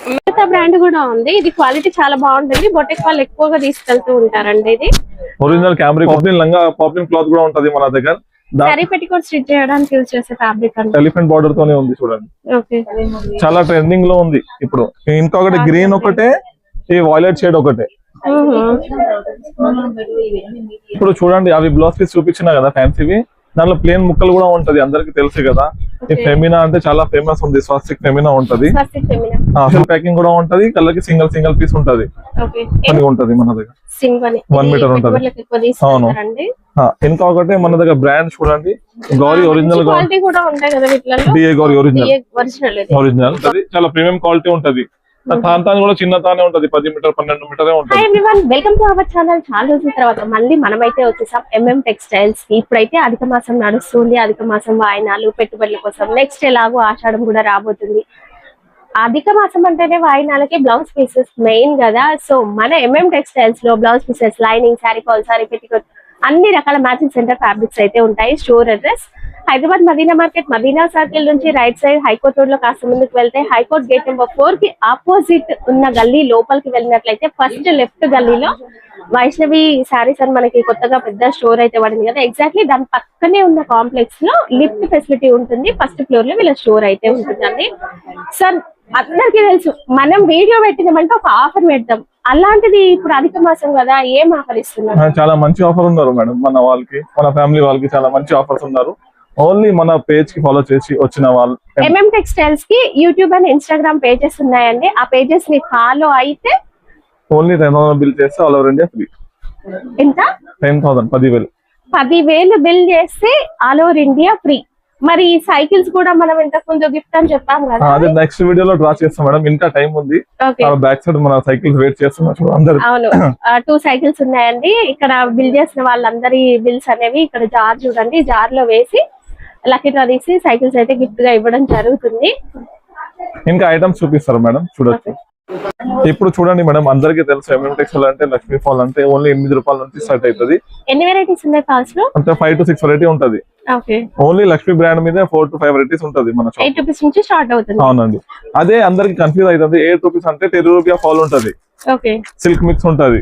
మిగతా బ్రాండ్ కూడా ఉంది. ఇది క్వాలిటీ చాలా బాగుంటుంది. బొటెక్ వాళ్ళు ఎక్కువగా తీసుకెళ్తూ ఉంటారండి. ఇది ఒరిజినల్ క్యామరీ పాప్లిన్ లంగా, పాప్లిన్ క్లాత్ కూడా ఉంటది మన దగ్గర. సారీ పెట్టికోట్ స్టిచ్ చేయడానికి యూజ్ చేసే ఫ్యాబ్రిక్ అంటే ఎలిఫెంట్ బార్డర్ తోనే ఉంది చూడండి. ఓకే, చాలా ట్రెండింగ్ లో ఉంది ఇప్పుడు. ఇంకొకటి గ్రీన్ ఒకటే, ఈ వాయిలెట్ షేడ్ ఒకటే. ఇప్పుడు చూడండి, అవి బ్లౌజ్ పీస్ చూపించినా కదా ఫ్యాన్సీవి, దాంట్లో ప్లేన్ ముక్కలు కూడా ఉంటది, అందరికి తెలుసు కదా. ఈ ఫెమినా అంటే చాలా ఫేమస్ ఉంది, స్వాస్తిక్ ఫెమినా ఉంటది. ప్యాకింగ్ కూడా ఉంటది, కలర్ కి సింగిల్ సింగిల్ పీస్ ఉంటది, ఉంటది మన దగ్గర. 1 మీటర్ ఉంటది. అవును. ఇంకొకటి మన దగ్గర బ్రాండ్ చూడండి, గౌరీ ఒరిజినల్ డిఏ గౌరీ ఒరిజినల్ చాలా ప్రీమియం క్వాలిటీ ఉంటది. తాను కూడా చిన్న తానే ఉంటది, 10 మీటర్ 12 మీటరే ఉంటది. Hi everyone, welcome to our channel. చాలా రోజుల తర్వాత మళ్ళీ మనమైతే వచ్చేసాం ఎంఎం టెక్స్టైల్స్ కి. ఇప్పుడైతే అధిక మాసం నడుస్తుంది, అధిక మాసం వాయినాలు పెట్టుబడుల కోసం. నెక్స్ట్ ఎలాగో ఆషాఢం కూడా రాబోతుంది. అధిక మాసం అంటేనే వాయినాలకి బ్లౌజ్ పీసెస్ మెయిన్ కదా. సో మన ఎంఎం టెక్స్టైల్స్ లో blouse pieces, lining, sari fall, sari petticoat, అన్ని రకాల మ్యాచింగ్ సెంటర్ ఫ్యాబ్రిక్స్ అయితే ఉంటాయి. Store address Hyderabad Madina market, Madina circle నుంచి రైట్ సైడ్ హైకోర్ట్ రోడ్ లో కాస్త ముందుకు వెళ్తే హైకోర్ట్ గేట్ నెంబర్ 4 కి ఆపోజిట్ ఉన్న గల్లీ లోపలికి వెళ్ళినట్లయితే ఫస్ట్ లెఫ్ట్ గల్లీలో వైష్ణవి శారీస్ అని మనకి కొత్తగా పెద్ద స్టోర్ అయితే పడింది కదా. ఎగ్జాక్ట్లీ దాని పక్కనే ఉన్న కాంప్లెక్స్ లో లిఫ్ట్ ఫెసిలిటీ ఉంటుంది. ఫస్ట్ ఫ్లోర్ లో వీళ్ళ స్టోర్ అయితే ఉంటుందండి. సార్, అందరికీ తెలుసు మనం వీడియో పెట్టినామంటే ఒక ఆఫర్ పెడతాం. అలాంటిది ఇప్పుడు అధిక మాసం కదా, ఏం ఆఫర్ ఇస్తున్నారు? చాలా మంచి ఆఫర్ ఉన్నారు మేడం. మన వాళ్ళకి, మన ఫ్యామిలీ వాళ్ళకి చాలా మంచి ఆఫర్స్ ఉన్నారు. ఓన్లీ మన పేజ్ కి ఫాలో చేసి వచ్చిన వాళ్ళు ఎంఎం టెక్స్టైల్స్ కి యూట్యూబ్ అండ్ ఇన్స్టాగ్రామ్ పేజెస్ ఉన్నాయండి. ఆ పేజెస్ ని ఫాలో అయితే ఓన్లీ 10,000 బిల్ చేస్తే ఆల్ ఓవర్ ఇండియా ఫ్రీ. ఎంత? 10,000 10,000 బిల్ చేస్తే ఆల్ ఓవర్ ఇండియా ఫ్రీ. మరి సైకిల్స్ కూడా మనం ఇంతకు ముందు గిఫ్ట్ అని చెప్పాం కదా, అదే నెక్స్ట్ వీడియోలో డ్రా చేస్తాం మేడం. ఇంకా టైం ఉంది. బ్యాక్ సైడ్ మన సైకిల్స్ వెయిట్ చేస్తున్నారు అందరూ. అవును, 2 సైకిల్స్ ఉన్నాయండి. ఇక్కడ బిల్ చేసిన వాళ్ళందరి బిల్స్ అనేవి ఇక్కడ జార్ చూడండి, జార్ లో వేసి లక్కీ డ్రా తీసి సైకిల్స్ అయితే గిఫ్ట్ గా ఇవ్వడం జరుగుతుంది. ఇంకా ఐటమ్స్ చూపిస్తారు మేడం, చూడొచ్చు. ఇప్పుడు చూడండి మేడం, అందరికీ తెలుసు ఎంఎం టెక్స్టైల్ అంటే లక్ష్మీ ఫాల్ అంటే ఓన్లీ 8 రూపాయల నుంచి స్టార్ట్ అవుతుంది. ఎన్ని వెరైటీస్ ఉన్నాయి ఫాల్స్ లో? అంటే 5 to 6 వెరైటీ ఉంటది. ఓన్లీ లక్ష్మీ బ్రాండ్ మీద 4 to 5 వెరైటీస్ ఉంటది మన షాప్. 8 రూపీస్ నుంచి స్టార్ట్ అవుతుంది. అవునండి, అదే అందరికి కన్ఫ్యూజ్ అవుతుంది. 8 రూపీస్ అంటే 10 రూపాయ ఫాల్ ఉంటది, సిల్క్ మిక్స్ ఉంటది.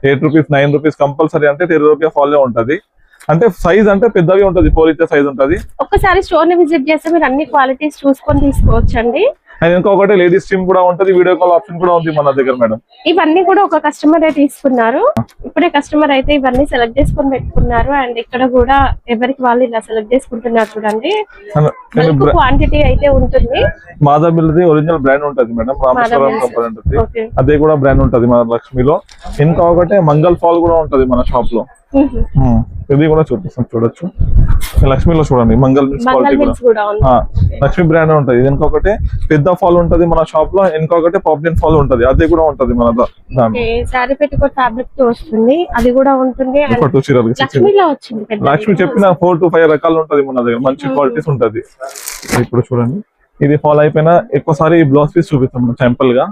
8 రూపీస్ 9 రూపీస్ కంపల్సరీ అంటే 10 రూపాయ ఫాల్ ఉంటది. అంటే సైజ్ అంటే పెద్దవి ఉంటది, 4 ఇంచెస్ సైజ్ ఉంటది. ఒక్కసారి స్టోర్ ని విజిట్ చేస్తే మీరు అన్ని క్వాలిటీస్ చూసుకొని తీసుకోవచ్చండి. అండ్ ఇంకొకటి లేడీస్ స్ట్రీమ్ కూడా ఉంటది, వీడియో కాల్ ఆప్షన్ కూడా ఉంది మన దగ్గర మేడం. ఇవన్నీ కూడా ఒక కస్టమర్ తీసుకున్నారు. ఇప్పుడే కస్టమర్ అయితే ఇవన్నీ సెలెక్ట్ చేసుకొని పెట్టుకున్నారు. అండ్ ఇక్కడ కూడా ఎవరికి వాళ్ళు ఇలా సెలెక్ట్ చేసుకుంటున్నారు చూడండి. క్వాంటిటీ అయితే ఉంటుంది. మాధవిల్ది ఒరిజినల్ బ్రాండ్ ఉంటది మేడం, రామేశ్వరం కంపెనీ ఉంటది, అదే కూడా బ్రాండ్ ఉంటది మన లక్ష్మిలో. ఇంకొకటి మంగళ ఫాల్ కూడా ఉంటది మన షాప్ లో. ఇది కూడా చూపిస్తాం, చూడొచ్చు. లక్ష్మిలో చూడండి, మంగళ కూడా లక్ష్మి బ్రాండ్ ఉంటది. ఇంకొకటి పెద్ద ఫాల్ ఉంటది మన షాప్ లో, ఇంకొకటి పాప్లిన్ ఫాల్ ఉంటది, అది కూడా ఉంటది మన సారీ పెట్టుకోట్ ఫ్యాబ్రిక్ తో వస్తుంది, అది కూడా ఉంటుంది. లక్ష్మి చెప్పిన 4 to 5 రకాలు ఉంటది మన దగ్గర, మంచి క్వాలిటీస్ ఉంటది. ఇప్పుడు చూడండి, ఇది ఫాల్ అయిపోయినా ఎక్కువసారి బ్లౌజ్ పీస్ చూపిస్తాం శాంపుల్ గా.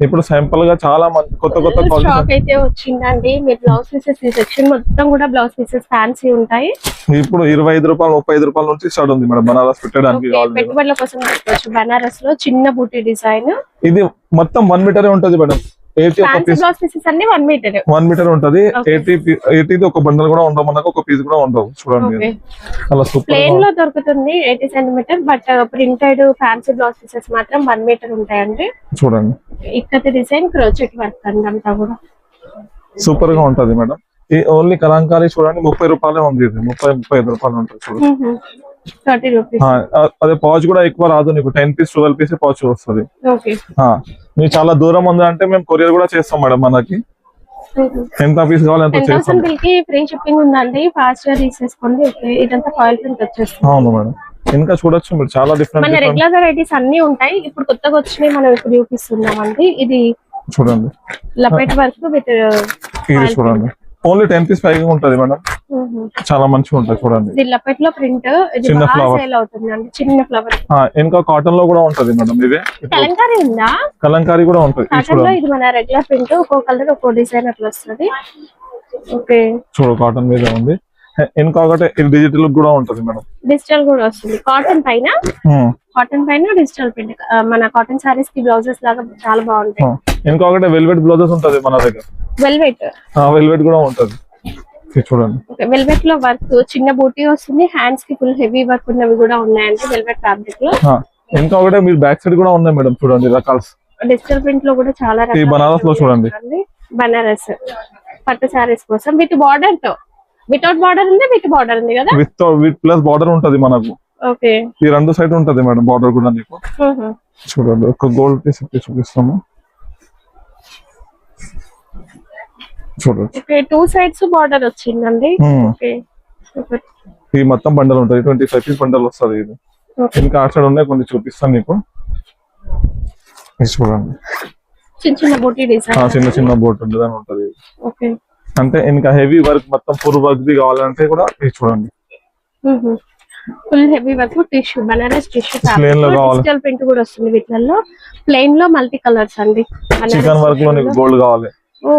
ఇప్పుడు శాంపుల్ గా చాలా మంది కొత్త స్టాక్ అయితే వచ్చిందండి. మీరు బ్లౌజ్ పీసెస్ ఈ సెక్షన్ మొత్తం కూడా బ్లౌజ్ పీసెస్ ఫ్యాన్సీ ఉంటాయి. ఇప్పుడు 25 రూపాయలు 35 రూపాయల నుంచి స్టార్ట్ ఉంది మేడం బనారస్ పెట్టడానికి. పెట్టుబడుల కోసం బనారస్ లో చిన్న బూటీ డిజైన్. ఇది మొత్తం 1 మీటర్ ఉంటది మేడం. 1 మీటర్ ఉంటది. 80 ఒక బండల్ కూడా ఉండవు మనకు, ఒక పీస్ కూడా ఉండవు. చూడండి, అలా సూపర్ ప్లేన్ లో దొరుకుతుంది 80 centimetre. But printed fancy blouse pieces మాత్రం 1 మీటర్ ఉంటాయండి. చూడండి, ఇక్కడ డిజైన్ క్రోచెట్ వర్క్ అంతా కూడా సూపర్ గా ఉంటది మేడం. ఈ ఓన్లీ కలంకారీ చూడండి 30 రూపాయలే ఉంది. ఇది 30-35 రూపాయలు ఉంటుంది. చూడండి, 30 రూపీస్. అదే పాచ్ కూడా ఎక్కువ రాదు నీకు, 10 పీస్ 12 పీస్ పాచ్ వస్తుంది. మీరు చాలా దూరం ఉంది అంటే మేము కొరియర్ కూడా చేస్తాం మేడం. మనకి ఎంత పీస్ కావాలి ఎంత చేస్తాం. ఫ్రీ షిప్పింగ్ ఉందండి, ఫాస్ట్ గా తీసేసుకోండి. ఇదంతా ఫాయిల్ ప్రింట్ వచ్చేస్తుంది. అవును మేడం, ఇంకా చూడొచ్చు మీరు చాలా డిఫరెంట్ మన రెగ్యులర్ వెరైటీస్ అన్ని ఉంటాయి. ఇప్పుడు కొత్తగా వచ్చినాయి మనం ఇప్పుడు చూపిస్తున్నామండి. ఇది చూడండి, లపెట్ వర్క్ విత్ ఇది చూడండి, ఓన్లీ 10 పీస్ పైగా ఉంటది మేడం. చాలా మంచిగా ఉంటది. చూడండి, ఇది లపెట్ లో ప్రింట్, చిన్న ఫ్లవర్ అవుతుందండి, చిన్న ఫ్లవర్. ఇంకా కాటన్ లో కూడా ఉంటది మేడం. ఇదే కలంకారీ ఉందా? కలంకారీ కూడా ఉంటది. ఇది మన రెగ్యులర్ ప్రింట్, ఒక్కో కలర్ ఒక్కో డిజైన్ అట్లా వస్తుంది. ఓకే, చూడు కాటన్ మీద ఉంది. ఇంకొకటి ఇది డిజిటల్ కూడా ఉంటది మేడం. డిజిటల్ కూడా వస్తుంది కాటన్ పైన. కాటన్ పైన డిజిటల్ ప్రింట్ మన కాటన్ సారీస్ కి బ్లౌజెస్ లాగా చాలా బాగుంటాయి. ఇంకొకటి వెల్వెట్ బ్లౌజెస్ ఉంటది మన దగ్గర. వెల్వెట్ వెల్వెట్ కూడా ఉంటది. ఇది చూడండి. వెల్వెట్ లో వర్క్ చిన్న బూటీ వస్తుంది. హ్యాండ్స్ కి ఫుల్ హెవీ వర్క్ ఉన్నవి కూడా ఉన్నాయండి వెల్వెట్ ఫ్యాబ్రిక్ లో. ఇంకొకటి మీరు బ్యాక్ సైడ్ కూడా ఉన్నాయి మేడం, చూడండి రకాలు. డిజిటల్ ప్రింట్ లో కూడా చాలా ఈ బనారస్ లో చూడండి. బనారస్ పట్టు సారీస్ కోసం విత్ బార్డర్ తో, వితౌట్ బార్డర్ ఉంది, విత్ బార్డర్ ఉంది కదా. విత్ ప్లస్ బార్డర్ ఉంటది మనకు. ఓకే, ఈ రెండు సైడ్ ఉంటది మేడం బార్డర్ కూడా మీకు. చూడండి ఒక గోల్డ్ పీస్ చూపిస్తాము చూడండి. టూ సైడ్స్ బార్డర్ వచ్చిందండి. ఈ మొత్తం బండల్ ఉంటది, 25 పీస్ బండల్ వస్తుంది. ఇది ఇంకా ఆ సైడ్ ఉన్నాయి కొన్ని చూపిస్తాను మీకు. చూడండి చిన్న చిన్న బూటీ డిజైన్, చిన్న చిన్న బోట్ ఉండదని ఉంటది. ఓకే, అంటే ఇంకా హెవీ వర్క్ మొత్తం ఫుల్ వర్క్ ది కావాలంటే కూడా ఇది చూడండి. Full heavy work tissue, Banaras tissue plain లో కావాలి. డిజిటల్ ప్రింట్ కూడా వస్తుంది వీటిల్లో. ప్లెయిన్ లో మల్టీ కలర్స్ అండి. చికెన్ వర్క్ లో నీకు గోల్డ్ కావాలి. ఓ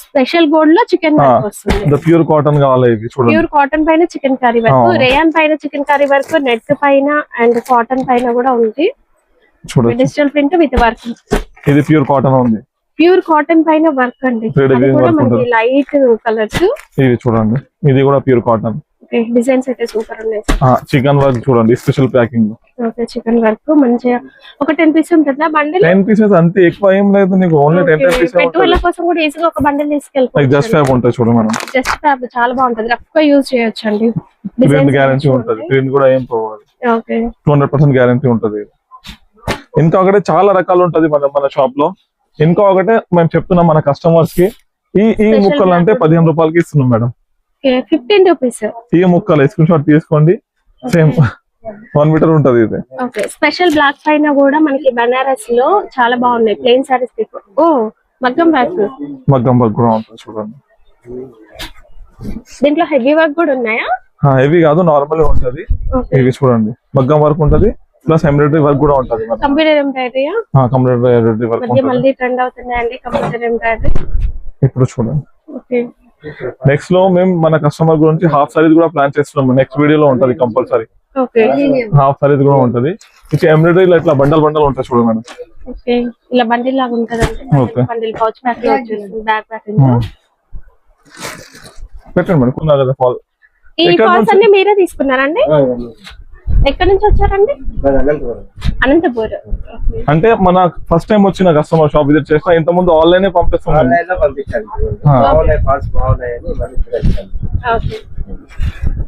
స్పెషల్ గోల్డ్ లో చికెన్ వర్క్ వస్తుంది. ప్యూర్ కాటన్ కావాలి. ఇవి చూడండి, ప్యూర్ కాటన్ పైన చికెన్ కర్రీ వర్క్, రేయాన్ పైన చికెన్ కర్రీ వర్క్, నెట్ పైన అండ్ కాటన్ పైన కూడా ఉంది. చూడండి డిజిటల్ ప్రింట్ విత్ వర్క్. ఇది ప్యూర్ కాటన్ ఉంది. ప్యూర్ కాటన్ పైన వర్క్ అండి. Light colours. ఇది చూడండి, ఇది కూడా ప్యూర్ కాటన్. డిజైన్స్ అయితే సూపర్ ఉన్నాయి. చికెన్ వర్క్ చూడండి, special packing. Okay, chicken work మంచిగా ఒక 10 పీస్ ఉంటుందా బండిల్? 10 పీసెస్ అంతే, ఎక్కువ ఏం లేదు నీకు. Only 10 pieces. పెట్టుబడుల కోసం కూడా ఈజీగా ఒక బండిల్ తీసుకెళ్ళిపోవచ్చు. జస్ట్ ఫ్యాబ్ ఉంటుంది చూడు మనం. జస్ట్ ఫ్యాబ్ చాలా బాగుంటది, రఫ్ గా యూజ్ చేయొచ్చు అండి. ప్రింట్ గ్యారంటీ ఉంటది, ప్రింట్ కూడా ఏం పోవాలి. ఓకే, 200% గ్యారంటీ ఉంటది. ఇంకా ఒకటి చాలా రకాలు ఉంటది మన షాప్ లో. ఇంకా ఒకటే మేము చెప్తున్నాం మన కస్టమర్స్ కి, ఈ ముక్కలు అంటే 15 రూపాయలకి ఇస్తున్నాం మేడం. 15 రూపీస్ ఈ ముక్కలు స్క్రీన్ షాట్ తీసుకోండి. సేమ్ 1 మీటర్ ఉంటది ఇది. ఓకే, స్పెషల్ బ్లాక్ పైన కూడా మనకి బనారస్ లో చాలా బాగున్నాయి ప్లెయిన్ సారీస్. ఓ మగ్గం వర్క్ కూడా ఉంటుంది చూడండి. దీంట్లో హెవీ వర్క్ కూడా ఉన్నాయా? హెవీ కాదు, నార్మల్ ఉంటది. ఇవి చూడండి, మగ్గం వర్క్ ఉంటది ప్లస్ ఎంబ్రాయిడరీ వర్క్ కూడా ఉంటది. కంప్యూటర్ ఎంబ్రాయిడరీ వర్క్ మళ్ళీ ట్రెండ్ అవుతున్నాయండి కంప్యూటర్ ఎంబ్రాయిడరీ. ఇప్పుడు చూడండి. ఓకే, నెక్స్ట్ లో మేము మన కస్టమర్ గురించి హాఫ్ సారీస్ కూడా ప్లాన్ చేస్తున్నాము. నెక్స్ట్ వీడియోలో ఉంటది కంపల్సరీ. ఓకే, హాఫ్ సారీస్ కూడా ఉంటది. ఇక ఎంబ్రాయిడరీ ఇట్లా బండల్ ఉంటుంది చూడండి మేడం. ఓకే, ఇలా బండిల్ లాగా ఉంటదండి. ఓకే, బండిల్ పౌచ్ ప్యాక్ లో వచ్చేస్తుంది, బ్యాక్ ప్యాకింగ్. పెట్టండి మేడం, కొన్నా కదా ఫాల్. ఈ ఫాల్స్ అన్ని మీరే తీసుకున్నారండి? ఎక్కడి నుంచి వచ్చారండి? అనంతపురం. అంటే మన ఫస్ట్ టైం వచ్చిన కస్టమర్ షాప్ విజిట్ చేసిన, ఇంత ముందు ఆన్లైన్ పంపిస్తాం.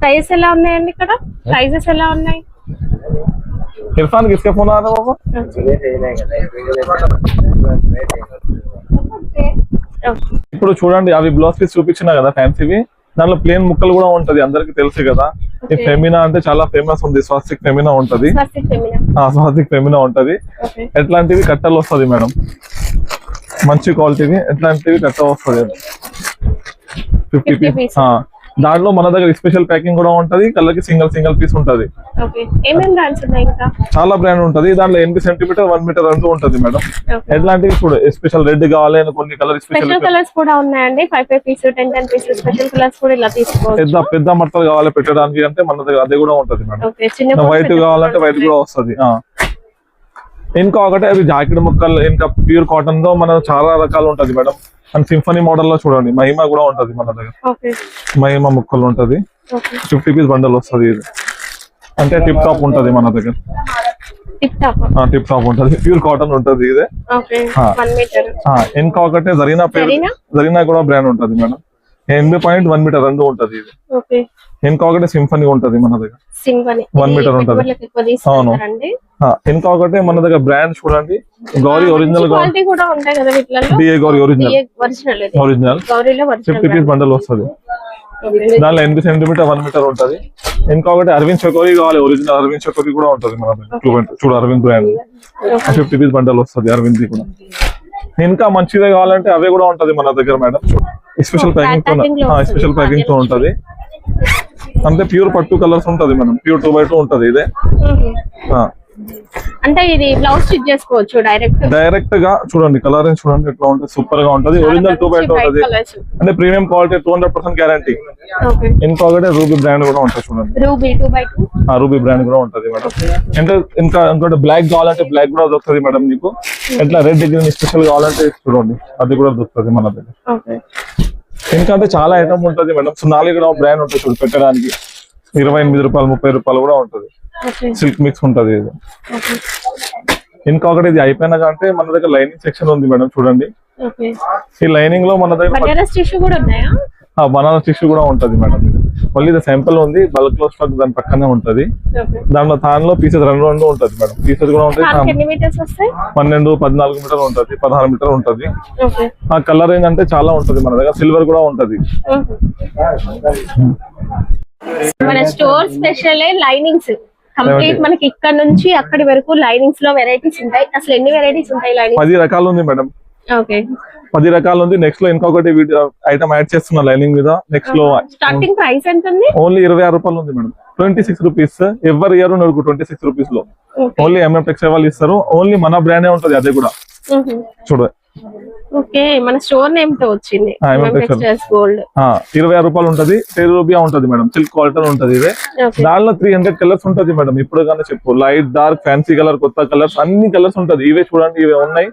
ప్రైస్ ఎలా ఉన్నాయండి ఇక్కడ? ప్రైజెస్ ఎలా ఉన్నాయి? ఇర్ఫాన్ కిస్కే ఫోన్ ఆ రहा బాబా? ఇప్పుడు చూడండి, అవి బ్లౌజ్ పీస్ చూపించినా కదా ఫ్యాన్సీవి, దాంట్లో ప్లేన్ ముక్కలు కూడా ఉంటది. అందరికి తెలుసు కదా, ఈ ఫెమినా అంటే చాలా ఫేమస్ ఉంది. స్వాస్తిక్ ఫెమినా ఉంటది. స్వాస్తిక్ ఫెమినా ఉంటది. ఎట్లాంటివి కట్టలు వస్తుంది మేడం, మంచి క్వాలిటీవి. ఎట్లాంటివి కట్ట వస్తుంది 50 పీస్. దాంట్లో మన దగ్గర స్పెషల్ ప్యాకింగ్ కూడా ఉంటది. కలర్ కి సింగిల్ పీస్ ఉంటది. చాలా బ్రాండ్ ఉంటది. దాంట్లో 80 సెంటీమీటర్ 1 మీటర్ అంటూ ఉంటది మేడం. ఎట్లాంటివి చూడు, స్పెషల్ రెడ్ కావాలి అని కొన్ని కలర్ స్పెషల్ కలర్స్ కూడా ఉన్నాయండి. 5 పీస్ 10 పీస్ స్పెషల్ కలర్స్ కూడా ఇలా తీసుకోవచ్చు. పెద్ద మట్టలు కావాలి పెట్టడానికి అంటే మన దగ్గర అదే కూడా ఉంటది మేడం. వైట్ కావాలంటే వైట్ కూడా వస్తది. ఇంకా ఒకటి అవి జాకెట్ ముక్కలు, ఇంకా ప్యూర్ కాటన్ లో మన చాలా రకాలు ఉంటది మేడం. అండ్ సింఫనీ మోడల్ లో చూడండి, మహిమ కూడా ఉంటది మన దగ్గర. మహిమ ముక్కలు ఉంటది. 50 పీస్ బండల్ వస్తుంది. ఇది అంటే టిప్ టాప్ ఉంటది మన దగ్గర. టిప్ టాప్ ఉంటది, ప్యూర్ కాటన్ ఉంటది ఇది. ఇంకా ఒకటి జరీనా కూడా బ్రాండ్ ఉంటది మేడం. 80.1 మీటర్ రెండు ఉంటది ఇది. ఇంకా ఒకటి సింఫనీ ఉంటది మన దగ్గర, 1 మీటర్ ఉంటది. అవును. ఇంకా ఒకటి మన దగ్గర బ్రాండ్ చూడండి, గౌరీ ఒరిజినల్, డిఏ గౌరీ ఒరిజినల్ 50 పీస్ బండల్ వస్తుంది. దానిలో 80 సెంటీమీటర్ 1 మీటర్ ఉంటది. ఇంకొకటి అరవింద్ చకోరీ కావాలి, ఒరిజినల్ అరవింద్ చకోరీ కూడా ఉంటది మన దగ్గర. చూడు అరవింద్ బ్రాండ్ 50 పీస్ బండల్ వస్తుంది అరవింద్ కూడా. ఇంకా మంచిదే కావాలంటే అవే కూడా ఉంటది మన దగ్గర మేడం. స్పెషల్ ప్యాకింగ్ తో ఉంటది. అంటే ప్యూర్ పట్టు కలర్స్ ఉంటది మేడం. ప్యూర్ 2x2 ఉంటది ఇదే. అంటే ఇది బ్లౌజ్ స్టిచ్ చేసుకోవచ్చు డైరెక్ట్ గా చూడండి, కలర్ చూడండి ఎట్లా ఉంటుంది, సూపర్ గా ఉంటది. ఒరిజినల్ 2x2 ఉంటది అంటే ప్రీమియం క్వాలిటీ, 200% గ్యారంటీ. ఇంకొకటి రూబీ బ్రాండ్ కూడా ఉంటుంది చూడండి, రూబీ బ్రాండ్ కూడా ఉంటది మేడం. అంటే ఇంకా ఇంకోటి బ్లాక్ కావాలంటే బ్లాక్ కూడా దొరుకుతుంది మేడం మీకు. ఎట్లా రెడ్ గ్రీన్ స్పెషల్ కావాలంటే చూడండి, అది కూడా దొరుకుతుంది మన దగ్గర. ఇంకా అంటే చాలా ఐటమ్ ఉంటది మేడం. 4 గ్రామ్ బ్రాండ్ ఉంటుంది చూడు పెట్టడానికి, 28 రూపాయలు 30 రూపాయలు కూడా ఉంటది. సిల్క్ మిక్స్ ఉంటది ఇది. ఇంకొకటి ఇది అయిపోయినాక అంటే మన దగ్గర లైనింగ్ సెక్షన్ ఉంది మేడం చూడండి. ఈ లైనింగ్ లో మన దగ్గర బనారస్ టిష్యూ కూడా ఉంటది మేడం. మళ్ళీ ఇది శాంపుల్ ఉంది, బల్క్ లో స్టాక్ దాని పక్కనే ఉంటది. దానిలో పీసెస్ రెండు ఉంటది మేడం. పీసెస్ కూడా ఉంటాయి. 12, 14 మీటర్ ఉంటది, 16 మీటర్ ఉంటది. ఆ కలర్ ఏంటంటే చాలా ఉంటది మన దగ్గర. సిల్వర్ కూడా ఉంటది. మన స్టోర్ స్పెషల్ లైనింగ్స్ కంప్లీట్ మనకి ఇక్కడ నుంచి అక్కడి వరకు లైనింగ్స్ లో వెరైటీస్ ఉంటాయి. అసలు ఎన్ని వెరైటీస్ ఉంటాయి? 10 రకాలు ఉంది మేడం. 10 రకాలు ఉంది. నెక్స్ట్ లో ఇంకొకటి ఐటమ్ యాడ్ చేస్తున్నా లైనింగ్ మీద. నెక్స్ట్ లో స్టార్టింగ్ ప్రైస్ ఎంత ఉంది? ఓన్లీ 26 రూపాయలు ఉంది మేడం. 26 రూపీస్ ఎవరి ఇయర్ 26 రూపీస్ లో ఓన్లీ MM టెక్స్టైల్ వాళ్ళు ఇస్తారు. ఓన్లీ మన బ్రాండే ఉంటది అది కూడా చూడ. ఓకే, మన స్టోర్ నేమ్ తో వచ్చింది గోల్డ్. 26 రూపాయలు ఉంటది. 10 రూపాయ ఉంటది మేడం. సిల్క్ క్వాలిటీ ఉంటది ఇదే. దానిలో 300 కలర్స్ ఉంటది మేడం. ఇప్పుడు కానీ చెప్పు, లైట్, డార్క్, ఫ్యాన్సీ కలర్, కొత్త కలర్స్, అన్ని కలర్స్ ఉంటది. ఇవే చూడండి, ఇవే ఉన్నాయి.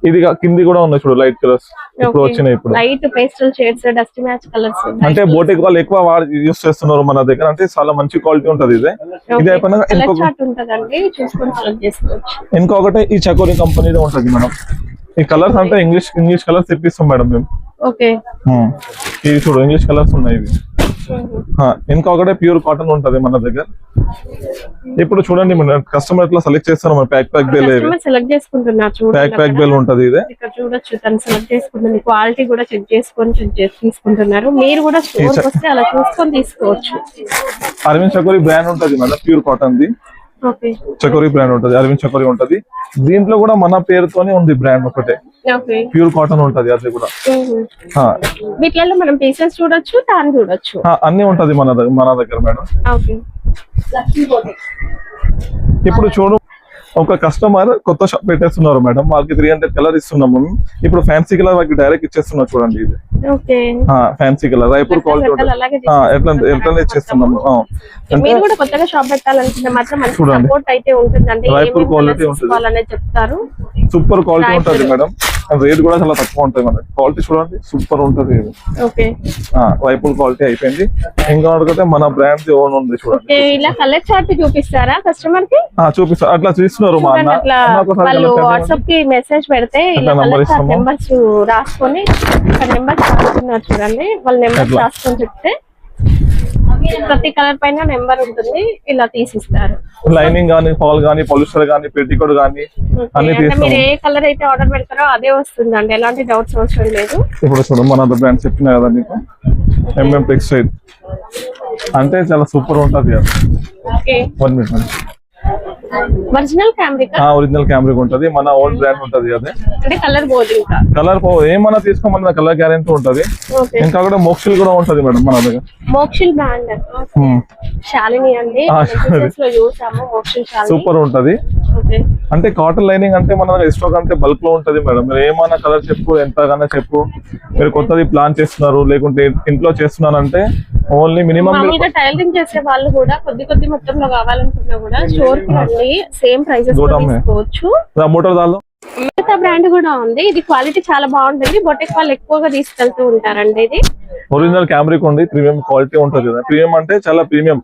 ఇది కింది కూడా ఉన్నాయి చూడు, లైట్ కలర్స్ ఇప్పుడు వచ్చినాయి. ఇప్పుడు light pastel shades, dust match colours అంటే బోటిక్ వాళ్ళు ఎక్కువ యూస్ చేస్తున్నారు మన దగ్గర. అంటే చాలా మంచి క్వాలిటీ ఉంటది ఇదే. ఇది అయిపోయినాక ఇంకొకటి ఈ చకోరి కంపెనీలో ఉంటది మేడం. ఈ కలర్స్ అంటే ఇంగ్లీష్ కలర్స్ తెప్పిస్తాం మేడం మేము. ఇవి చూడు, ఇంగ్లీష్ కలర్స్ ఉన్నాయి ఇవి. ఇంకొకటి ప్యూర్ కాటన్ ఉంటది మన దగ్గర. ఇప్పుడు చూడండి మన కస్టమర్ ఎట్లా సెలెక్ట్ చేస్తారు. మన ప్యాక్ బేల్ సెలెక్ట్ చేసుకుంటున్నారు. ప్యాక్ బేల్ ఉంటది ఇదే. ఇక్కడ చూడొచ్చు, తను సెలెక్ట్ చేసుకుంటుంది. క్వాలిటీ కూడా చెక్ చేసుకొని తీసుకుంటున్నారు. మీరు కూడా స్టోర్ వస్తే అలా చూసుకొని తీసుకోవచ్చు. అరవింద్ చకోరి బ్రాండ్ ఉంటది మన ప్యూర్ కాటన్ ది. చకోరి బ్రాండ్ ఉంటది, అరవింద్ చకోరి ఉంటది. దీంట్లో కూడా మన పేరుతోనే ఉంది బ్రాండ్ ఒకటే. ప్యూర్ కాటన్ ఉంటది అది కూడా. వీటిలో మనం పీసెస్ చూడొచ్చు, తాను చూడొచ్చు, అన్ని ఉంటది మన దగ్గర మేడం. ఇప్పుడు చూడు, ఒక కస్టమర్ కొత్త షాప్ పెట్టేస్తున్నారు మేడం. వాళ్ళకి 300 కలర్ ఇస్తున్నాము. ఇప్పుడు ఫ్యాన్సీ కలర్ వాళ్ళకి డైరెక్ట్ ఇచ్చేస్తున్నారు చూడండి. ఇది ఫ్యాన్సీ కలర్ రాయపూర్ క్వాలిటీ ఎట్లా ఇచ్చేస్తున్నాము. రాయపూర్ క్వాలిటీ ఉంటుంది, చెప్తారు. సూపర్ క్వాలిటీ ఉంటుంది మేడం. రేట్ కూడా చాలా తక్కువ ఉంటుంది మేడం. క్వాలిటీ చూడండి, సూపర్ ఉంటుంది. రాయపూర్ క్వాలిటీ అయిపోయింది. ఇంకా అడిగితే మన బ్రాండ్ ఓన్ ఉంది చూడండి. ఇలా కలర్ చార్ట్ చూపిస్తారా కస్టమర్ కి? చూపిస్తారు, అట్లా చూస్తున్నారు. వాళ్ళు వాట్సాప్ కి మెసేజ్ పెడితే నెంబర్స్ రాసుకొని నెంబర్స్ రాసుకున్నారు చూడండి. వాళ్ళ నెంబర్స్ రాసుకొని చెప్తే ప్రతి కలర్ పైన నెంబర్ ఉంటుంది, ఇలా తీసిస్తారు. లైనింగ్ గానీ, ఫాల్ గానీ, పాలిస్టర్ గానీ, పెట్టికోట్ గానీ అన్ని మీరు ఏ కలర్ అయితే ఆర్డర్ పెడతారో అదే వస్తుంది అండి. ఎలాంటి డౌట్స్ అవసరం లేదు. ఇప్పుడు చూడండి, మన బ్రాండ్ చెప్పినా కదా మీకు, MM టెక్స్టైల్ అంటే చాలా సూపర్ ఉంటది. 1 మినిట్. ఒరిజినల్ క్యామ్రిక్ ఉంటది. మన ఓన్ బ్రాండ్ ఉంటది. అదే అంటే కలర్ ఏమన్నా తీసుకోమన్నా కలర్ గ్యారెంటీ ఉంటది. ఇంకా కూడా మోక్షిల్ కూడా ఉంటది మేడం మన దగ్గర. మోక్షిల్ బ్రాండ్ శాలిని అండి, సూపర్ ఉంటది. అంటే కాటన్ లైనింగ్ అంటే మన దగ్గర స్టాక్ అంటే బల్క్ లో ఉంటది మేడం. మీరు ఏమన్నా కలర్ చెప్పు, ఎంతగానో చెప్పు. మీరు కొత్తది ప్లాన్ చేస్తున్నారు, లేకుంటే ఇంట్లో చేస్తున్నారు అంటే ఓన్లీ మినిమం. టైలరింగ్ చేసే వాళ్ళు కూడా కొద్ది మొత్తంలో కావాలనుకున్నా కూడా స్టోర్ కి రండి, సేమ్ ప్రైసెస్ తీసుకోవచ్చు. మిగతా బ్రాండ్ కూడా ఉంది. ఇది క్వాలిటీ చాలా బాగుంటుంది. బొటిక్ వాళ్ళు ఎక్కువగా తీసుకెళ్తూ ఉంటారండి. ఇది ఒరిజినల్ క్యామ్రిక్ ఉంది, ప్రీమియం క్వాలిటీ ఉంటది కదా. ప్రీమియం అంటే చాలా ప్రీమియం.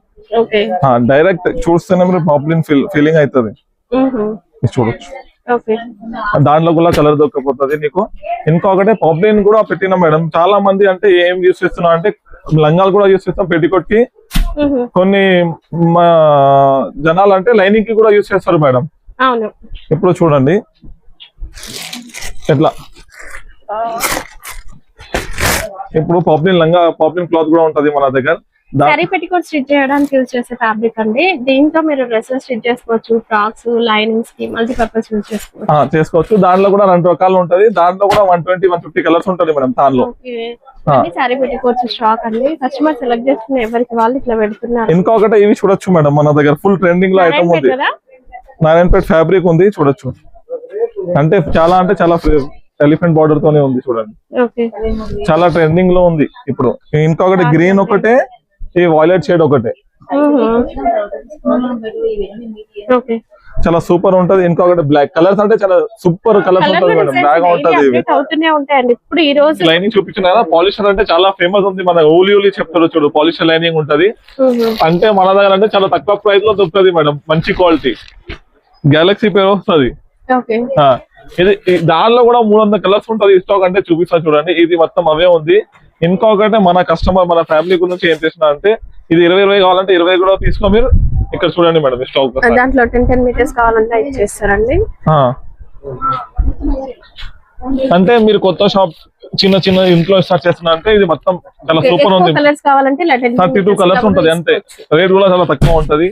డైరెక్ట్ చూస్తేనే మీరు పాపులర్ ఫీలింగ్ అవుతుంది. చూడొచ్చు, దాంట్లో కూడా కలర్ దొరకపోతుంది నీకు. ఇంకొకటి పాపులర్ కూడా పెట్టినా మేడం. చాలా మంది అంటే ఏం యూస్ చేస్తున్నా అంటే లంగాలు కూడా యూస్ చేస్తాం పెట్టికోట్ కి. కొన్ని జనాలు అంటే లైనింగ్ కి కూడా యూస్ చేస్తారు మేడం. ఇప్పుడు చూడండి ఎట్లా. ఇప్పుడు పాపులర్ లంగా, పాపులర్ క్లాత్ కూడా ఉంటది మన దగ్గర. సారీ పెట్టికోట్ స్టిచ్ చేయడానికి యూజ్ చేసే ఫ్యాబ్రిక్ అండి. దీంతో మీరు డ్రెస్సెస్ స్టిచ్ చేసుకోవచ్చు, ఫ్రాక్స్, లైనింగ్స్ కి మల్టీపర్పస్ యూజ్ చేసుకోవచ్చు. దాంట్లో కూడా 2 రకాలు ఉంటది. దాంట్లో కూడా 120-150 కలర్స్ ఉంటది మేడం. దాంట్లో సారీ పెట్టికోవచ్చు స్టాక్ అండి. కస్టమర్ సెలెక్ట్ చేసుకున్న ఎవరికి వాళ్ళు ఇట్లా పెడుతున్నారు. ఇంకొకటి ఇవి చూడొచ్చు మేడం, మన దగ్గర ఫుల్ ట్రెండింగ్ లో ఐటమ్ ఉంది. నారాయణపేట ఫ్యాబ్రిక్ ఉంది చూడొచ్చు. అంటే చాలా ఎలిఫెంట్ బార్డర్ తోనే ఉంది చూడండి. ఓకే చాలా ట్రెండింగ్ లో ఉంది ఇప్పుడు. ఇంకొకటి గ్రీన్ ఒకటే, ఈ వాయిలెట్ షేడ్ ఒకటే. ఓకే చాలా సూపర్ ఉంటది. ఇంకొకటి బ్లాక్ కలర్స్ అంటే చాలా సూపర్ కలర్స్ ఉంటది మేడం. బాగా ఉంటది. అవుతూనే ఉంటాయండి. ఇప్పుడు ఈ రోజు లైనింగ్ చూపించిన కదా, పాలిస్టర్ అంటే చాలా ఫేమస్ ఉంది మన ఊలి చెప్తారు చూడు, పాలిస్టర్ లైనింగ్ ఉంటది. అంటే మన దగ్గర అంటే చాలా తక్కువ ప్రైస్ లో దొరుకుతుంది మేడం, మంచి క్వాలిటీ. గెలాక్సీ పేరు వస్తుంది. ఇది దానిలో కూడా 300 కలర్స్ ఉంటది. స్టాక్ అంటే చూపిస్తా చూడండి. ఇది మొత్తం అవే ఉంది. ఇంకొకటి మన కస్టమర్ మన ఫ్యామిలీ గురించి ఏం చేసిన అంటే, ఇది 20 కావాలంటే 20 కూడా తీసుకో. మీరు ఇక్కడ చూడండి మేడం స్టాక్ దాంట్లో 10 మీటర్స్ కావాలంటే ఇచ్చేస్తారండి. అంటే మీరు కొత్త షాప్ చిన్న ఇంట్లో స్టార్ట్ చేస్తున్నా అంటే ఇది మొత్తం చాలా సూపర్ ఉంది. కలర్స్ కావాలంటే 32 కలర్స్ ఉంటది అంతే. రేట్ కూడా చాలా తక్కువ ఉంటది.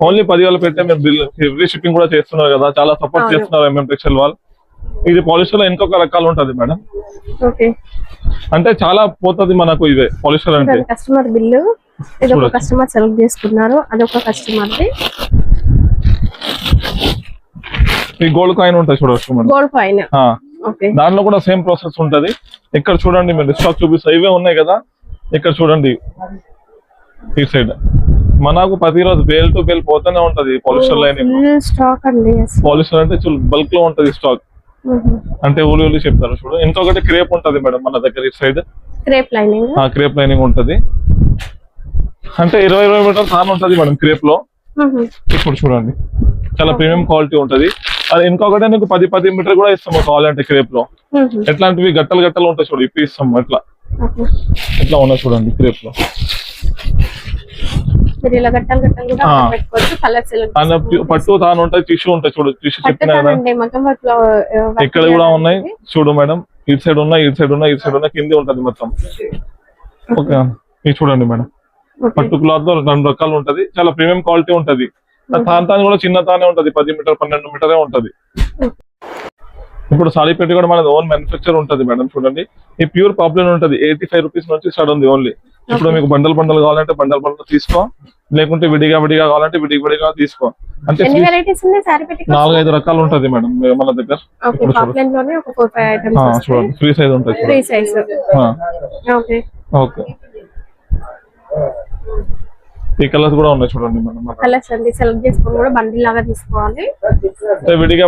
ఓన్లీ 10,000 పెట్టే మీరు బిల్ ఫ్రీ షిప్పింగ్ కూడా చేస్తున్నారు కదా, చాలా సపోర్ట్ చేస్తున్నారు MM టెక్స్టైల్ వాళ్ళు. ఇది పాలిస్టర్ లో ఇంకొక రకాలు ఉంటది మేడం. అంటే చాలా పోతుంది మనకు ఇవే పాలిస్టర్ అంటే. కస్టమర్ బిల్లు ఇది ఒక కస్టమర్ సెలెక్ట్ చేసుకున్నారు, అదొక కస్టమర్ ది. ఈ గోల్డ్ కాయిన్ ఉంటుంది చూడవచ్చు మేడం. గోల్డ్ కాయిన్ దాంట్లో కూడా సేమ్ ప్రాసెస్ ఉంటది. ఇక్కడ చూడండి మీరు స్టాక్ చూపిస్తా. ఇవే ఉన్నాయి కదా, ఇక్కడ చూడండి ఈ సైడ్ మనకు ప్రతిరోజు బేల్ టు బేల్ పోతూనే ఉంటది పాలిస్టర్ లైనింగ్ స్టాక్ అండి. పాలిస్టర్ అంటే బల్క్ లో ఉంటది స్టాక్. అంటే ఊలి చెప్తారు చూడు. ఇంకొకటి క్రేప్ ఉంటది మేడం మన దగ్గర ఇటు సైడ్. క్రేప్ లైనింగ్ ఉంటది. అంటే 20 మీటర్ తాను ఉంటది మేడం క్రేప్ లో. ఇప్పుడు చూడండి చాలా ప్రీమియం క్వాలిటీ ఉంటది. అది ఇంకొకటి నీకు 10 మీటర్ కూడా ఇస్తాము కావాలంటే క్రేప్ లో. ఎట్లాంటివి గట్టలు ఉంటాయి చూడు, ఇప్పి ఇస్తాము. ఎట్లా ఉన్నాయి చూడండి క్రేప్ లో. పట్టు తాను ఉంటాయి, టిష్యూ ఉంటాయి చూడు. టిష్యూ చెప్పిన ఇక్కడ కూడా ఉన్నాయి చూడు మేడం. ఇటు సైడ్ ఉన్నాయి కింది ఉంటది మొత్తం. ఓకే ఇది చూడండి మేడం. పట్టు క్లాత్ లో 2 రకాలు ఉంటది. చాలా ప్రీమియం క్వాలిటీ ఉంటది. తాను కూడా చిన్న తానే ఉంటది, 10 మీటర్ 12 మీటరే ఉంటది. ఇప్పుడు సారీ పెట్టి కూడా మన ఓన్ మ్యానుఫ్యాక్చర్ ఉంటది మేడం. చూడండి ఈ ప్యూర్ పాపులర్ ఉంటది. 85 రూపీస్ నుంచి స్టార్ట్ ఉంది ఓన్లీ. ఇప్పుడు మీకు బండల్ కావాలంటే బండల్ తీసుకో, లేకుంటే విడిగా కావాలంటే విడిగా తీసుకో. అంటే 4-5 రకాలు ఉంటది మేడం మన దగ్గర. చూడండి ఫ్రీ సైజ్ ఉంటుంది. ఓకే ఈ కలర్స్ కూడా ఉన్నాయి చూడండి మేడం. కలర్స్ అండి సెలెక్ట్ చేసుకొని కూడా బండిల్ లాగా తీసుకోవాలి. విడిగా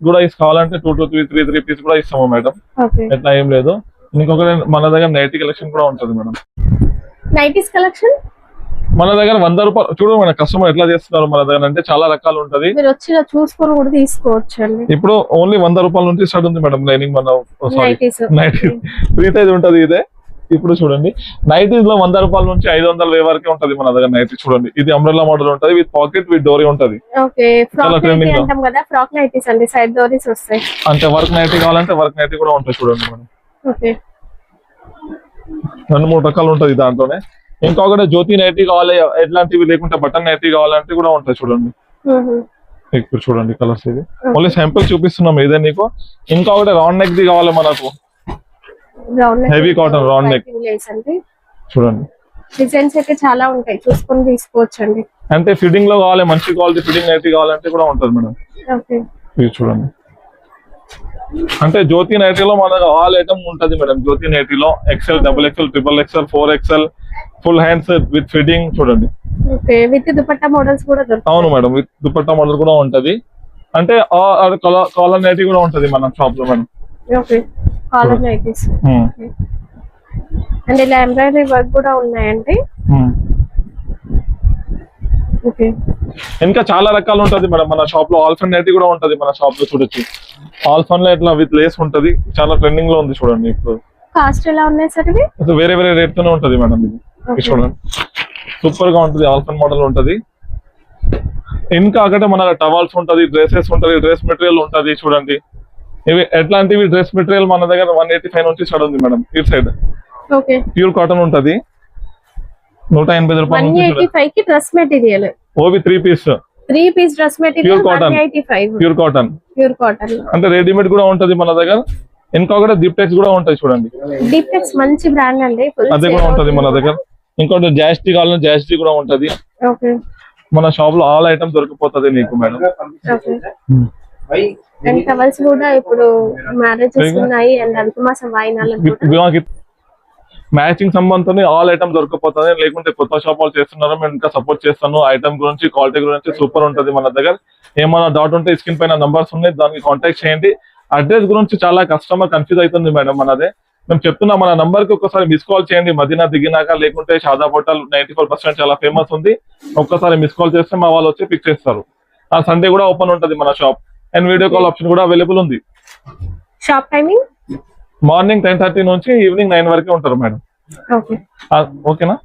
కూడా కావాలంటే 2 to 3 పీస్ కూడా ఇస్తాము మేడం. ఎట్లా ఏం లేదు. ఇంకొకటి మన దగ్గర నైటీ కలెక్షన్ కూడా ఉంటది మేడం. నైటీస్ కలెక్షన్ మన దగ్గర 100 రూపాయలు చూడు మన కస్టమర్ ఎట్లా చేస్తున్నారు మన దగ్గర అంటే చాలా రకాలు ఉంటది. మీరు వచ్చి చూసుకొని కూడా తీసుకోవచ్చు అండి. ఇప్పుడు ఓన్లీ 100 రూపాయల నుంచి స్టార్ట్ ఉంది మేడం లైనింగ్. మన నైటీస్ ఫ్రీ సైజ్ ఉంటది ఇదే. ఇప్పుడు చూడండి నైటీస్ లో 100 రూపాయల నుంచి 500 వరకే ఉంటది మన దగ్గర నైటీ. చూడండి ఇది అంబ్రెల్లా మోడల్ ఉంటది, విత్ పాకెట్ విత్ డోరీ ఉంటది. అంటే వర్క్ నైటీ కావాలంటే వర్క్ నైటీ కూడా ఉంటది చూడండి మేడం. 2-3 రకాలు ఉంటది దాంట్లోనే. ఇంకొకటి జ్యోతి నైటీ కావాలి ఎట్లాంటివి, లేకుంటే బటన్ నైటీ కావాలంటే కూడా ఉంటాయి చూడండి. ఇప్పుడు చూడండి కలర్స్. ఇది ఓన్లీ శాంపుల్ చూపిస్తున్నాం ఇదే నీకు. ఇంకొకటి రౌండ్ నెక్ ది కావాలి మనకు, హెవీ కాటన్ రౌండ్ నెక్. చూడండి డిజైన్స్ అయితే చాలా ఉంటాయి, చూసుకొని తీసుకోవచ్చు అండి. అంటే ఫిట్టింగ్ లో కావాలి, మంచి క్వాలిటీ ఫిట్టింగ్ నైటీ కావాలంటే కూడా ఉంటది మేడం. ఇది చూడండి. అంటే జ్యోతి నైటీలో మన దగ్గర ఆల్ ఐటమ్ ఉంటది మేడం. జ్యోతి నైటీలో XL, XXL, XXL, 4XL, full hands with fitting చూడండి. విత్ దుపట్టా మోడల్స్ కూడా దొరుకుతాయి. అవును మేడం, విత్ దుపట్టా మోడల్ కూడా ఉంటది. అంటే కాలర్ నైటీ కూడా ఉంటది మన షాప్ లో మేడం. కాలర్ నైటీస్ అండ్ ఇలా ఎంబ్రాయిడరీ వర్క్ కూడా ఉన్నాయండి. ఇంకా చాలా రకాలు ఉంటది మేడం మన షాప్ లో. ఆల్ఫన్ నైటీ కూడా ఉంటది మన షాప్ లో చూడొచ్చు. ఆల్ఫన్ లో ఇట్లా విత్ లేస్ ఉంటది, చాలా ట్రెండింగ్ లో ఉంది చూడండి. ఇప్పుడు కాస్ట్ ఎలా ఉన్నాయి సార్ ఇవి? వేరే రేట్ తోనే ఉంటది మేడం. ఇది చూడండి సూపర్ గా ఉంటది, ఆల్ఫన్ మోడల్ ఉంటది. ఇంకా అక్కడ మన టవల్స్ ఉంటది, డ్రెస్సెస్ ఉంటది, డ్రెస్ మెటీరియల్ ఉంటది చూడండి. ఇవి ఎట్లాంటివి డ్రెస్ మెటీరియల్ మన దగ్గర 185 నుంచి స్టార్ట్ ఉంది మేడం. ఇటు సైడ్ ప్యూర్ కాటన్ ఉంటది, 180 రూపాయలు. 185 కి డ్రెస్ మెటీరియల్ ఓవి 3 piece dress material pure cotton. అంటే రెడీమేడ్ కూడా ఉంటది మన దగ్గర. ఇంకొకటి దీప్టెక్స్ కూడా ఉంటాయి చూడండి. దీప్టెక్స్ మంచి బ్రాండ్ అండి, అదే కూడా ఉంటది మన దగ్గర. ఇంకోటి జాస్టీ కావాలంటే జాస్టీ కూడా ఉంటది. మన షాప్ లో ఆల్ ఐటమ్ దొరికిపోతుంది నీకు మేడం. అండ్ టవల్స్ కూడా ఇప్పుడు మ్యారేజెస్ ఉన్నాయి అండ్ అధిక మాసం వాయినాలు మ్యాచింగ్ సంబంధంతో ఆల్ ఐటమ్ దొరికిపోతుంది. లేకుంటే కొత్త షాప్ వాళ్ళు చేస్తున్నారు, మేము ఇంకా సపోర్ట్ చేస్తాను. ఐటమ్ గురించి క్వాలిటీ గురించి సూపర్ ఉంటుంది మన దగ్గర. ఏమైనా డౌట్ ఉంటే స్క్రీన్ పైన నంబర్స్ ఉన్నాయి, దానికి కాంటాక్ట్ చేయండి. అడ్రస్ గురించి చాలా కస్టమర్ కన్ఫ్యూజ్ అవుతుంది మేడం మనదే. మేము చెప్తున్నా మన నంబర్ కి ఒకసారి మిస్ కాల్ చేయండి మదీనా దిగినాక, లేకుంటే షాదా హోటల్ 94% చాలా ఫేమస్ ఉంది. ఒక్కసారి మిస్ కాల్ చేస్తే మా వాళ్ళు వచ్చి పిక్ చేస్తారు. ఆ సండే కూడా ఓపెన్ ఉంటుంది మన shop and video call option కూడా అవైలబుల్ ఉంది. షాప్ టైమింగ్ మార్నింగ్ 10:30 నుంచి ఈవినింగ్ 9 వరకు ఉంటారు మేడం. ఓకేనా?